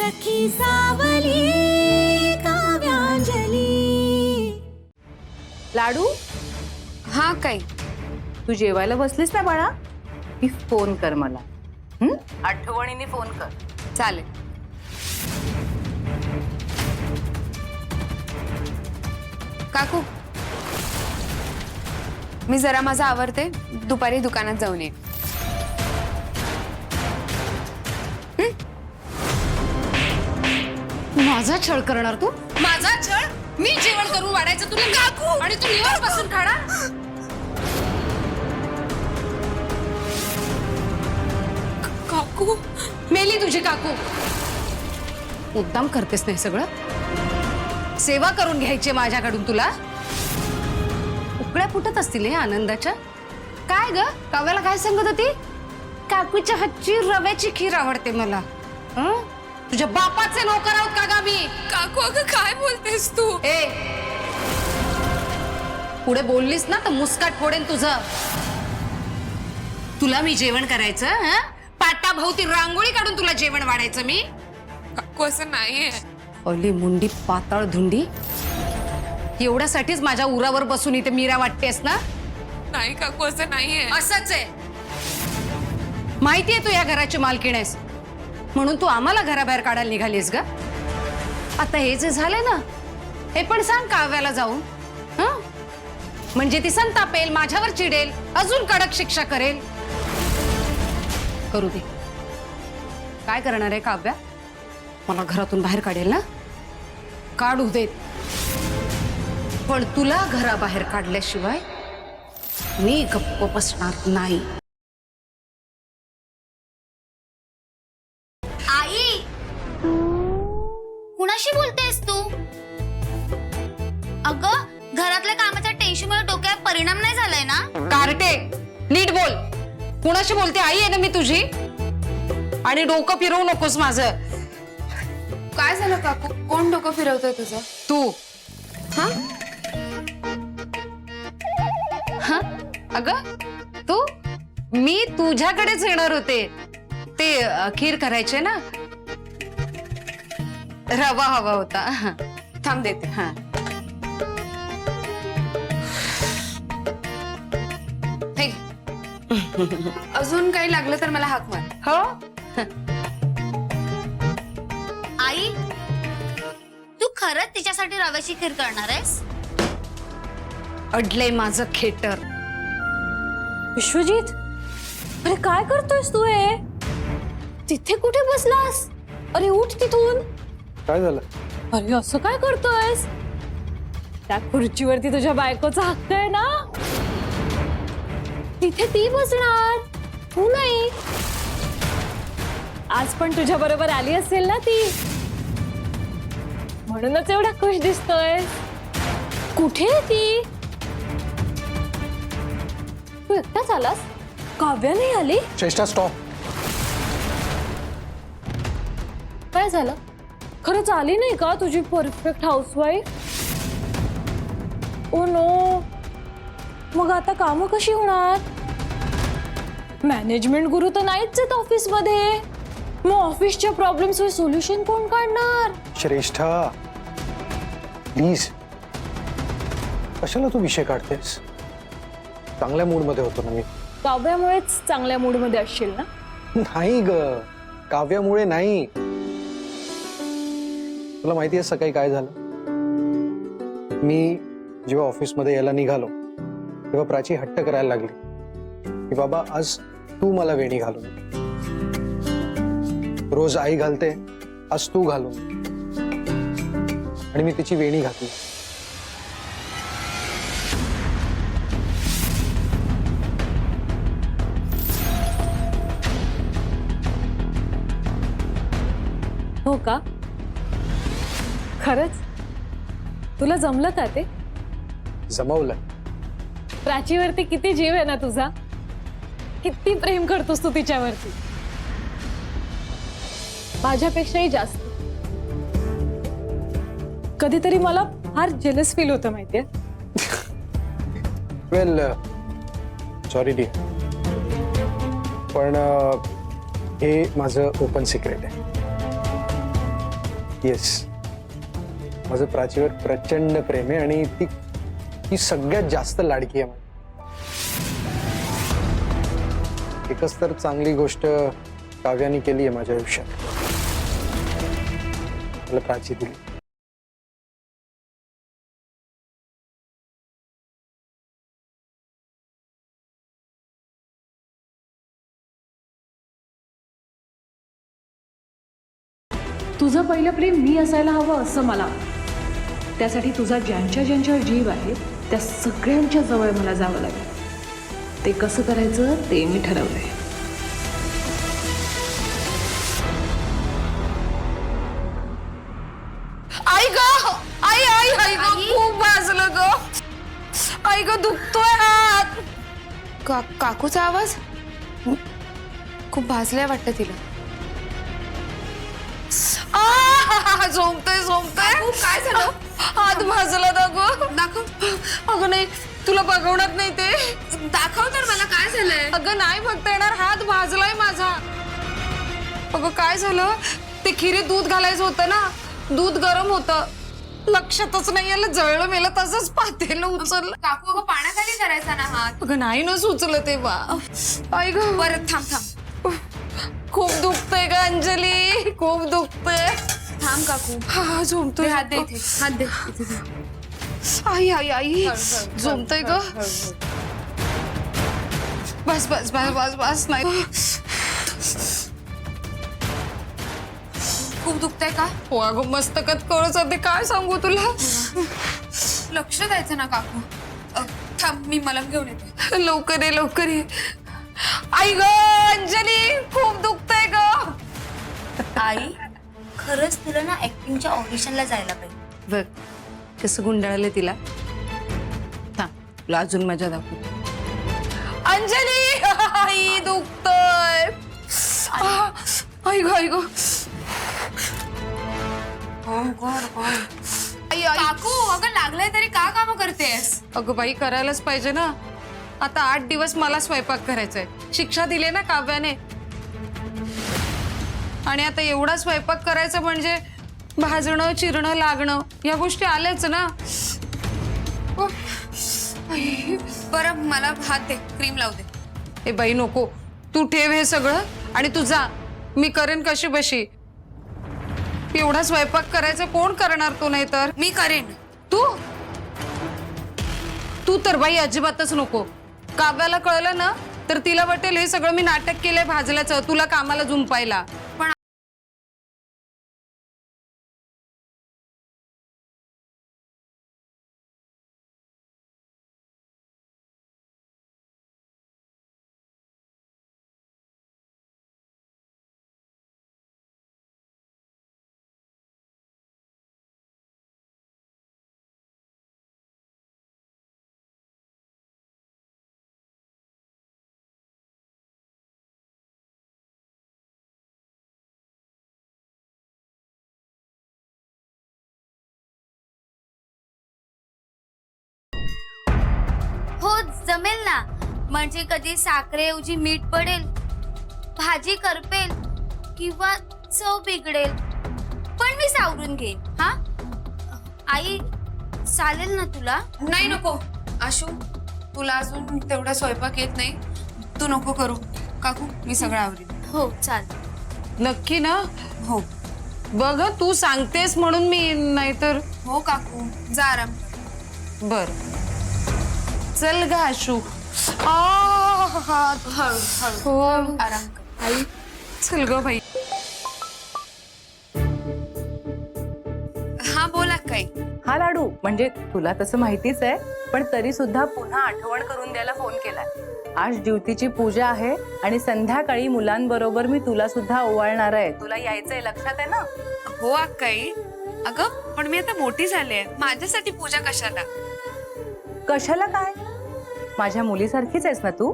सखी सावली काव्यांजली. लाडू, हा काय तू जेवायला बसलीस ना बाळा, की फोन कर मला. आठवणीने फोन कर. चालेल. काकू, मी जरा माझं आवरते, दुपारी दुकानात जाऊन ये. माझा छळ करणार तू? माझा छळ? मी जेवण करून वाढायचं तुला काकू, आणि तू निवांत बसून खाणार? काकू, मेली तुझी काकू. मुद्दाम करतेस नाही सगळं? सेवा करून घ्यायची माझ्याकडून तुला? उकड्या फुटत असतील हे आनंदाच्या. काय ग, काव्याला काय सांगत होती? काकूच्या हातची रव्याची खीर आवडते मला. तुझ्या बापाचे नोकर आहोत का गा मी? काकू अगं काय बोलतेस तू? ए, पुढे बोललीस ना तर मुस्काट फोडेन तुझं. तुला मी जेवण करायचं? पाटाभोवती रांगोळी काढून तुला जेवण वाढायचं मी? काकू असं नाहीये. ओली मुंडी पाताळ धुंडी, एवढ्यासाठीच माझ्या उरावर बसून इथे मीरा वाटतेस ना? नाही काकू, असं नाहीये. असंच आहे. माहितीये तू या घराची मालकीण आहेस, म्हणून तू आम्हाला घराबाहेर काढायला निघालीस ग. आता हे जे झाले ना, हे पण सांग काव्याला जाऊन. म्हणजे ती संतापेल, माझ्यावर चिडेल, अजून कडक शिक्षा करेल. करू दे. काय करणार आहे काव्या? मला घरातून बाहेर काढेल ना? काढू देत, पण तुला घराबाहेर काढल्याशिवाय मी गप्प बसणार नाही. आई, कुणाशी बोलतेस तू? अगं, घरातल्या कामाच्या टेन्शनमुळे डोक्यावर परिणाम नाही झालाय ना? कार्टे, नीट बोल. कुणाशी बोलते? आई आहे ना मी तुझी. आणि डोकं फिरवू नकोस माझं. काय झालं काकू? कोण डोकं फिरवतोय तुझं? तू. हा? हा? अगं तू, मी तुझ्याकडेच येणार होते. ते खीर करायचे ना, रवा हवा होता. थांब देते. हा. हे घे. अजून काही लागलं तर मला हाक मार. हो. आई, तू खरंच तिच्यासाठी रव्याची खीर करणार आहेस? अडले माझं खेटर. विश्वजित, अरे काय करतोयस तू? हे तिथे कुठे बसलास? अरे उठ तिथून. काय झालं? अरे असं काय करतोयस? त्या खुर्चीवरती तुझ्या बायकोचा हक्क आहे ना, तिथे ती बसणार, तू नाही. आज पण तुझ्या बरोबर आली असेल ना ती, म्हणूनच एवढा खुश दिसतोय. कुठे आहे ती? तू एकटाच आलास? काव्या नाही आली? चेष्टा स्टॉप. काय झालं? खरंच आली नाही का तुझी परफेक्ट हाऊसवाईफ? ओ नो, मग आता कामं कशी होणार? मॅनेजमेंट गुरु तर नाहीच आहेत ऑफिस मध्ये. मग ऑफिसच्या प्रॉब्लेम्सवर सोल्युशन कोण काढणार? श्रेष्ठा, प्लीज, कशाला तू विषय काढतेस? चांगल्या मूड मध्ये होतो ना मी. काव्यामुळेच चांगल्या मूड मध्ये असशील ना? नाही ग, काव्यामुळे नाही. तुला माहिती आहे सकाळी काय झालं? मी जेव्हा ऑफिसमध्ये यायला निघालो तेव्हा प्राची हट्ट करायला लागली की बाबा आज तू मला वेणी घालून. रोज आई घालते, आज तू घालून. आणि मी तिची वेणी घातली. हो का? खरंच? तुला जमलं का ते? जमवलं. प्राचीवरती किती जीव आहे ना तुझा, किती प्रेम करतोस तू तिच्यावरती. माझ्यापेक्षाही जास्त. कधीतरी मला फार जेलस फील होतं माहितीये. वेल, सॉरी डिअर, पण हे माझं ओपन सिक्रेट आहे. येस, माझं प्राचीवर प्रचंड प्रेम आहे आणि ती सगळ्यात जास्त लाडकी आहे. एकच तर चांगली गोष्ट काव्याने केली आहे माझ्या आयुष्यात, मला प्राची दिली. तुझं पहिलं प्रेम मी असायला हवं असं मला वाटतं. त्यासाठी तुझा ज्यांच्यावर जीव आहे त्या सगळ्यांच्या जवळ मला जावं लागेल. ते कसं करायचं ते मी ठरवलंय. आई ग, आई आई आई ग, खूप भाजलं ग. आई ग, दुखतोय हात. काकूचा आवाज खूप भाजलाय वाटतं तिला. झोमतोय काय झालं? हात भाजला ना ग. दाखव. अगं नाही, तुला बघवणार नाही ते. दाखव तर मला काय झालंय. अगं नाही बघता येणार, हात भाजलाय माझा. अगं काय झालं, ते खिरीत दूध घालायचं होतं ना, दूध गरम होतं, लक्षातच नाही आलं, जळलं मेलं, तसंच पातेलं उचललं. काकू अगं पाण्याखाली करायचा ना हात. अगं नाही ना सुचलं ते बा. आई ग, परत थांब. खूप दुखतंय ग अंजली, खूप दुखतंय. थांब काकू. हा झोमतोय. हात दे इथे. हात दे इथे दे. आई आई आई झोमतोय ग. बस बस बस बस बस नाही. खूप दुखतंय का? हो अगं मस्तकात कळच होते, काय सांगू तुला. लक्ष द्यायचं ना काकू. थांब, मी मलम घेऊन येते. लवकर ये लवकर ये. आई ग अंजली, खूप दुखतंय ग. आई खरंच तुला ना ऍक्टिंगच्या ऑडिशनला जायला पाहिजे. बघ कसं गुंडाळलं तिला. तुला अजून मजा दाखवू. अंजली, आई दुखतंय. आई ग आई ग. आई आई. काकू अगं लागलंय तरी का काम करतेस? अगं बाई करायलाच पाहिजे ना. आता 8 दिवस मला स्वयंपाक करायचाय. शिक्षा दिली ना काव्याने. आणि आता एवढा स्वयंपाक करायचं म्हणजे भाजणं चिरणं लागणं या गोष्टी आल्याच ना. बरं मला हात दे, क्रीम लावू दे. ए बाई नको, तू ठेव हे सगळं आणि तू जा, मी करेन कशी बशी. एवढा स्वयंपाक करायचं कोण करणार तो, नाही तर मी करेन. तू तर बाई अजिबातच नको. काव्याला कळलं ना तर तिला वाटेल हे सगळं मी नाटक केलंय भाजल्याचं, तुला कामाला जुंपायला. पण हो जमेल ना. म्हणजे कधी साखरेऐवजी मीठ पडेल, भाजी करपेल किंवा चव बिघडेल, पण मी सावरून घेईन. हा आई, चालेल ना तुला? नाही नको आशू, तुला अजून तेवढा स्वयंपाक येत नाही, तू नको करू. काकू मी सगळं आवरीन. हो चालेल. नक्की ना? हो बघ तू सांगतेस म्हणून मी, नाहीतर. हो काकू जा आराम कर. बर चल ग आशू. हो आराम कर. आई चल ग बाई. हा बोला काही. हा लाडू, म्हणजे तुला तसं माहितीच आहे, पण तरी सुद्धा पुन्हा आठवण करून द्यायला फोन केलाय. आज ज्योतीची पूजा आहे आणि संध्याकाळी मुलांबरोबर मी तुला सुद्धा ओवाळणार आहे. तुला यायचंय, लक्षात आहे ना? हो अक्काई. अगं पण मी आता मोठी झाले, माझ्यासाठी पूजा कशाला? कशाला काय, माझ्या मुलीसारखीच आहेस ना तू.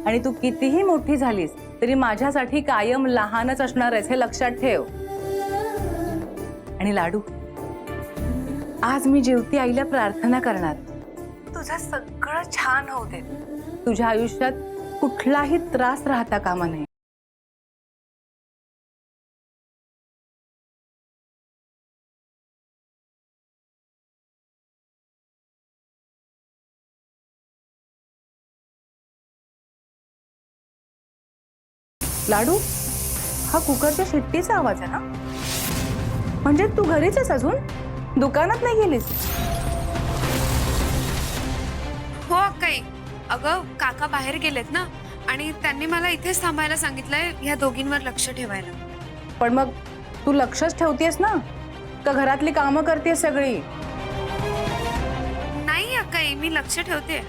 आणि तू कितीही मोठी झालीस तरी माझ्यासाठी कायम लहानच असणार आहेस, हे लक्षात ठेव. आणि लाडू, आज मी ज्योती आईला प्रार्थना करणार, तुझं सगळं छान होऊ दे. तुझ्या आयुष्यात कुठलाही त्रास राहता कामा नये. लाडू, हा कुकरच्या शिट्टीचा आवाज आहे ना? म्हणजे तू घरीच आहेस अजून? दुकानात नाही गेलीस? हो अक्काई, अगं काका बाहेर गेलेत ना, आणि त्यांनी मला इथेच थांबायला सांगितलंय ह्या दोघींवर लक्ष ठेवायला. पण मग तू लक्षच ठेवतेस ना, का घरातली कामं करतेस सगळी? नाही अक्काई, मी लक्ष ठेवते.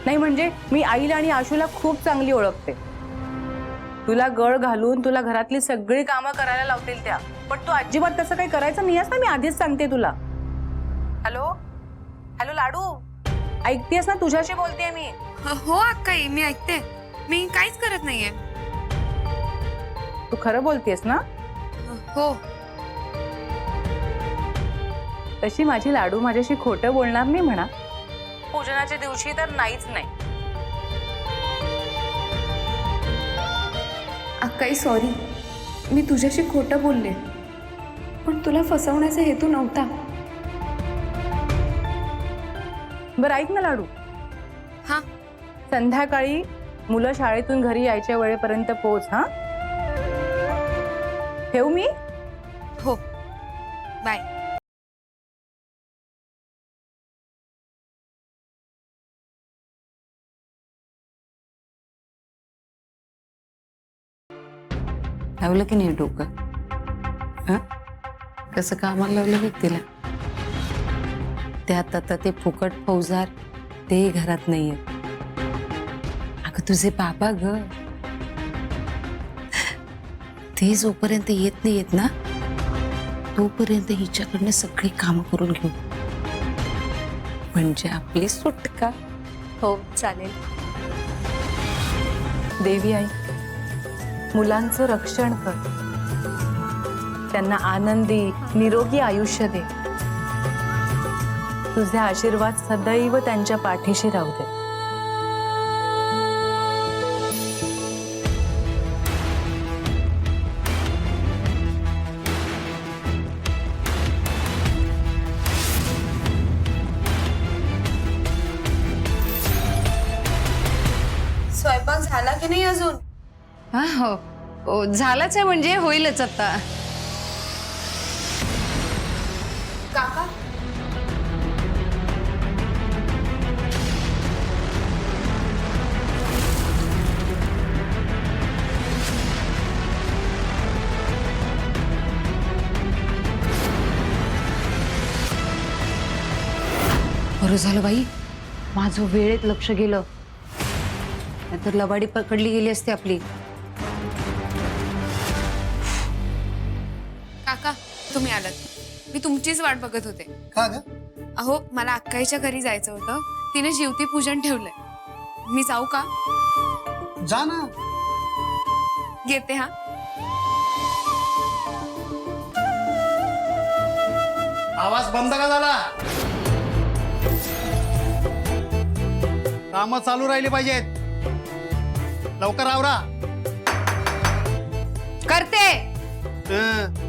नाही म्हणजे मी आईला आणि आशूला खूप चांगली ओळखते. तुला गळ घालून तुला घरातली सगळी कामं करायला लावतील त्या, पण तू अजिबात तसं काही करायचं नाहीस ना, मी आधीच सांगते तुला. हॅलो हॅलो लाडू, ऐकतेस ना? तुझ्याशी बोलतेय मी. हो अक्काई, मी ऐकते. मी काहीच करत नाहीये. तू खरं बोलतेस ना? हो. तशी माझी लाडू माझ्याशी खोटं बोलणार नाही म्हणा. पूजनाच्या दिवशी तर नाहीच नाही. अक्काई सॉरी, मी तुझ्याशी खोटं बोलले, पण तुला फसवण्याचा हेतू नव्हता. बरं ऐक ना लाडू, हा. संध्याकाळी मुलं शाळेतून घरी यायच्या वेळेपर्यंत पोच. हा, ठेवू मी? हो, बाय. लावलं की नाही डोकं? हा, कसं कामाला लावलं बघ तिला. त्यात आता ते फुकट फौजदार ते घरात नाहीये. अगं तुझे बाबा ग, ते जोपर्यंत येत नाहीयेत ना, तोपर्यंत हिच्याकडनं सगळी कामं करून घेऊ, म्हणजे आपली सुटका. हो चालेल. देवी आई, मुलांचं रक्षण कर, त्यांना आनंदी निरोगी आयुष्य दे. तुझे आशीर्वाद सदैव त्यांच्या पाठीशी राहू दे. स्वयंपाक झाला की नाही अजून? हा हो, झालाच आहे, म्हणजे होईलच आता. काका, बरं झालं बाई, माझं वेळेत लक्ष गेलं, नाहीतर लबाडी पकडली गेली असती आपली. काका तुम्ही आलात. मी तुमचीच वाट बघत होते. का ग? अहो, मला अक्काईच्या घरी जायचं होतं. तिने जीवती पूजन ठेवलंय. मी जाऊ का? जा ना. येते. हा. आवाज बंद का झाला? कामं चालू राहिली पाहिजेत. लवकर आवरा. करते. हं.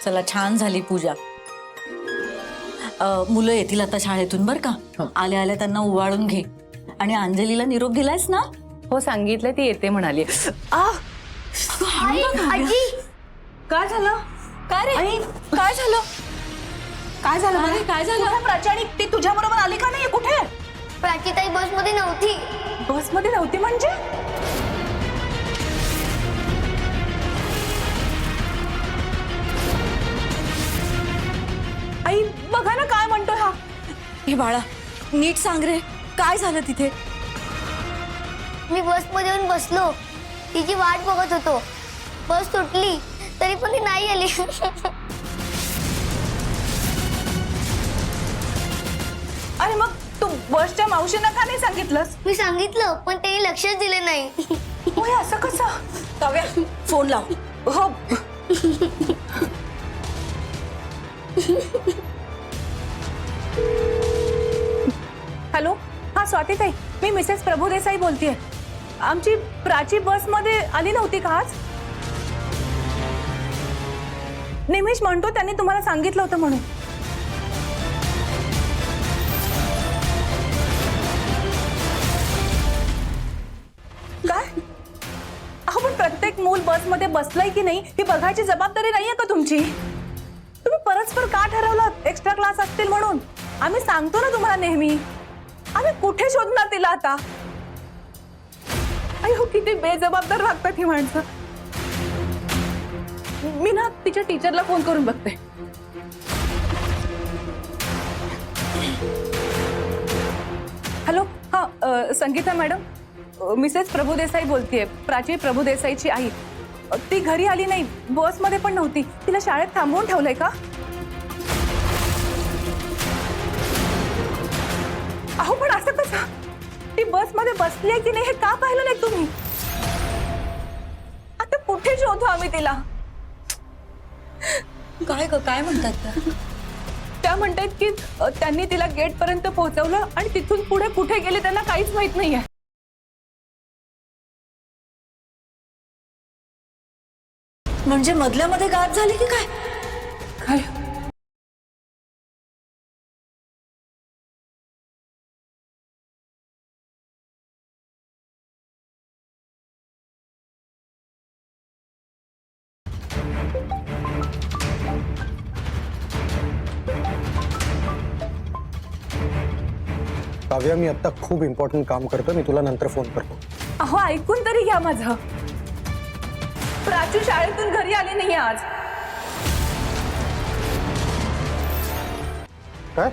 चला, छान झाली पूजा. मुलं येतील आता शाळेतून बरं का. आल्या आल्या त्यांना उवाळून घे. आणि अंजलीला निरोप दिलायस ना? हो सांगितलं, ती येते म्हणाली. आजी, काय झालं? काय रे? काय झालं? काय झालं? अरे, काय झालं? कुठे प्राचाणी? ती तुझ्या बरोबर आली का नाही? कुठे? प्राचीताई बसमध्ये नव्हती. बसमध्ये नव्हती म्हणजे? आई बघा ना काय म्हणतोय हा. हे बाळा, नीट सांग रे, काय झालं तिथे? मी बसमध्ये येऊन बसलो, तिची वाट बघत होतो. बस सुटली तरी पण ती नाही आली. अरे मग तू बसच्या मावशींना का नाही सांगितलंस? मी सांगितलं, पण त्यांनी लक्षच दिले नाही. होय, असं कसं? काव्या, फोन लाव. हो. हॅलो, हा स्वातीताई, मी मिसेस प्रभुदेसाई बोलतेय. आमची प्राची बसमध्ये आली नव्हती का आज? निमिष म्हणतो त्यांनी तुम्हाला सांगितलं होतं म्हणून. मूल बसमध्ये बसलंय की नाही ही बघायची जबाबदारी नाहीये का तुमची? तुम्ही परस्पर का ठरवलं एक्स्ट्रा क्लास असतील म्हणून? आम्ही सांगतो ना तुम्हाला नेहमी. आम्ही कुठे शोधणार तिला आता? अयो किती बेजबाबदार वागतात ही माणसं. मी ना तिच्या टीचरला फोन करून बघते. हॅलो, हा संगीता मॅडम, मिसेस प्रभुदेसाई बोलतेय, प्राची प्रभुदेसाईची आई. ती घरी आली नाही, बसमध्ये पण नव्हती. तिला शाळेत थांबवून ठेवलंय का? अहो पण असं कसं? ती बसमध्ये बसली आहे की नाही हे का पाहिलं नाही तुम्ही? आता कुठे शोधू आम्ही तिला? काय म्हणतात त्या म्हणतात की त्यांनी तिला गेट पर्यंत पोहोचवलं आणि तिथून पुढे कुठे गेले त्यांना काहीच माहित नाहीये. म्हणजे मधल्या मध्ये गाठ झाली की काय? काय? काव्या, मी आता खूप इम्पॉर्टंट काम करतो, मी तुला नंतर फोन करतो. अहो ऐकून तरी घ्या माझं. प्राचू शाळेतून घरी आली नाही आज. काय?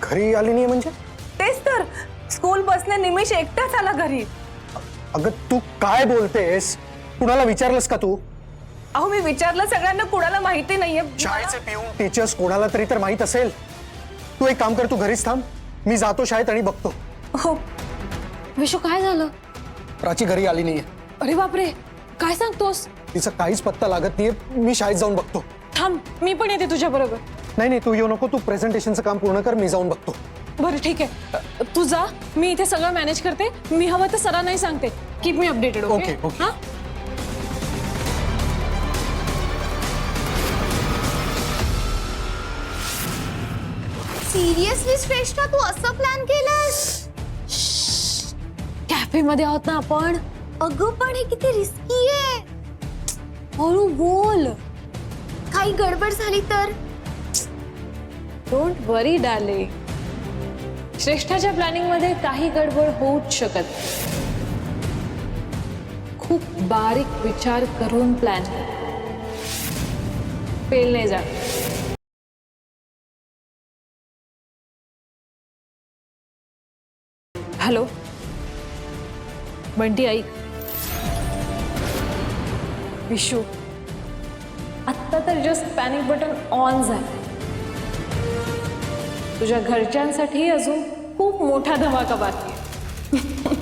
घरी आली नाही म्हणजे? तेच तर, स्कूल बसने निमिष एकटाच आला घरी. अगं तू काय बोलतेस? कुणाला विचारलंस का तू? अहो मी विचारलं सगळ्यांना, कुणाला माहिती नाहीये. शाळेचे पिऊन टीचर्स कोणाला तरी तर माहित असेल. तू एक काम कर, तू घरीच थांब, मी जातो शाळेत आणि बघतो. हो. विशू काय झालं? प्राची घरी आली नाहीये. अरे बापरे, काय सांगतोस? तिचा काहीच पत्ता लागत नाहीये. मी शाळेत जाऊन बघतो. थांब, मी पण येते तुझ्या बरोबर. नाही, तू येऊ नको. तू प्रेझेंटेशनचं काम पूर्ण कर, मी जाऊन बघतो. बरं ठीक आहे, तू जा, मी इथे सगळं मॅनेज करते. मी हवं तर सरांनाही सांगते. Keep me updated. ओके. हां. सिरियसली श्रेष्ठा, तू असं प्लॅन केलंस? कॅफे मध्ये आहोत ना आपण. अगं पण हे किती रिस्की आहे. हळू बोल. काही गडबड झाली तर? डोंट वरी डार्लिंग, श्रेष्ठाच्या प्लॅनिंग मध्ये काही गडबड होऊच शकत. खूप बारीक विचार करून प्लॅन फेल नाही जा. हॅलो बंटी, ऐक. विशू आत्ता तर जस्ट पॅनिक बटन ऑन झालं. तुझ्या घरच्यांसाठी अजून खूप मोठा धमाका बाकी आहे.